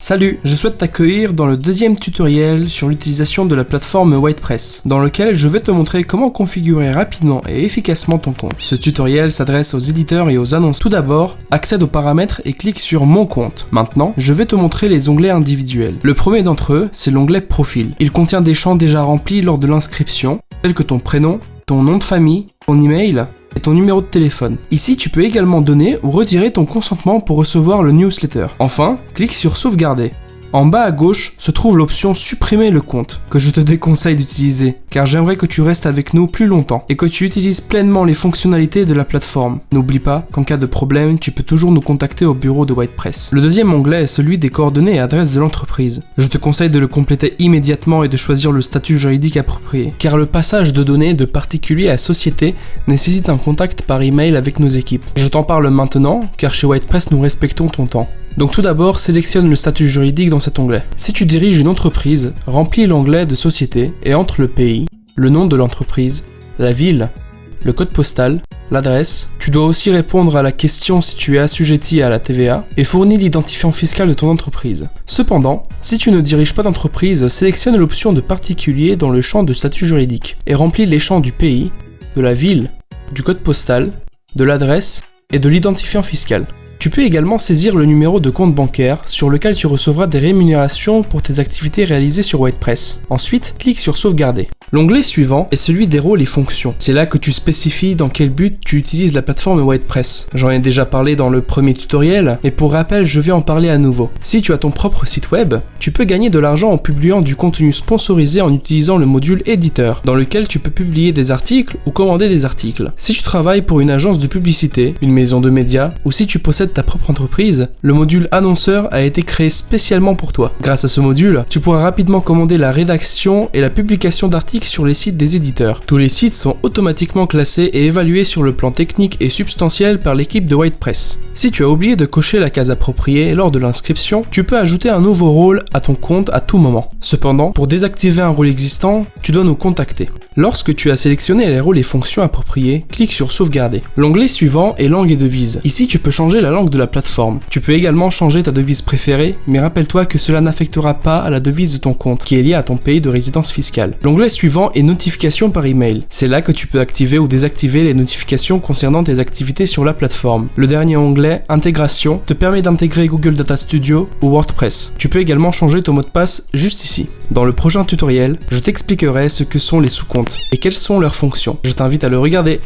Salut, je souhaite t'accueillir dans le deuxième tutoriel sur l'utilisation de la plateforme WordPress, dans lequel je vais te montrer comment configurer rapidement et efficacement ton compte. Ce tutoriel s'adresse aux éditeurs et aux annonces. Tout d'abord, accède aux paramètres et clique sur Mon compte. Maintenant, je vais te montrer les onglets individuels. Le premier d'entre eux, c'est l'onglet Profil. Il contient des champs déjà remplis lors de l'inscription, tels que ton prénom, ton nom de famille, ton email et ton numéro de téléphone. Ici, tu peux également donner ou retirer ton consentement pour recevoir le newsletter. Enfin, clique sur Sauvegarder. En bas à gauche se trouve l'option Supprimer le compte, que je te déconseille d'utiliser, car j'aimerais que tu restes avec nous plus longtemps et que tu utilises pleinement les fonctionnalités de la plateforme. N'oublie pas qu'en cas de problème, tu peux toujours nous contacter au bureau de WordPress. Le deuxième onglet est celui des coordonnées et adresses de l'entreprise. Je te conseille de le compléter immédiatement et de choisir le statut juridique approprié, car le passage de données de particulier à société nécessite un contact par email avec nos équipes. Je t'en parle maintenant, car chez WordPress nous respectons ton temps. Donc tout d'abord, sélectionne le statut juridique dans cet onglet. Si tu diriges une entreprise, remplis l'onglet de société et entre le pays, le nom de l'entreprise, la ville, le code postal, l'adresse. Tu dois aussi répondre à la question si tu es assujetti à la TVA et fournis l'identifiant fiscal de ton entreprise. Cependant, si tu ne diriges pas d'entreprise, sélectionne l'option de particulier dans le champ de statut juridique et remplis les champs du pays, de la ville, du code postal, de l'adresse et de l'identifiant fiscal. Tu peux également saisir le numéro de compte bancaire sur lequel tu recevras des rémunérations pour tes activités réalisées sur WordPress. Ensuite, clique sur Sauvegarder. L'onglet suivant est celui des rôles et fonctions. C'est là que tu spécifies dans quel but tu utilises la plateforme WordPress. J'en ai déjà parlé dans le premier tutoriel, et pour rappel, je vais en parler à nouveau. Si tu as ton propre site web, tu peux gagner de l'argent en publiant du contenu sponsorisé en utilisant le module éditeur, dans lequel tu peux publier des articles ou commander des articles. Si tu travailles pour une agence de publicité, une maison de médias, ou si tu possèdes ta propre entreprise, le module annonceur a été créé spécialement pour toi. Grâce à ce module, tu pourras rapidement commander la rédaction et la publication d'articles sur les sites des éditeurs. Tous les sites sont automatiquement classés et évalués sur le plan technique et substantiel par l'équipe de WordPress. Si tu as oublié de cocher la case appropriée lors de l'inscription, tu peux ajouter un nouveau rôle à ton compte à tout moment. Cependant, pour désactiver un rôle existant, tu dois nous contacter. Lorsque tu as sélectionné les rôles et fonctions appropriés, clique sur Sauvegarder. L'onglet suivant est Langue et devise. Ici, tu peux changer la langue de la plateforme. Tu peux également changer ta devise préférée, mais rappelle-toi que cela n'affectera pas à la devise de ton compte, qui est liée à ton pays de résidence fiscale. L'onglet suivant est Notifications par email. C'est là que tu peux activer ou désactiver les notifications concernant tes activités sur la plateforme. Le dernier onglet, Intégration, te permet d'intégrer Google Data Studio ou WordPress. Tu peux également changer ton mot de passe juste ici. Dans le prochain tutoriel, je t'expliquerai ce que sont les sous-comptes et quelles sont leurs fonctions. Je t'invite à le regarder.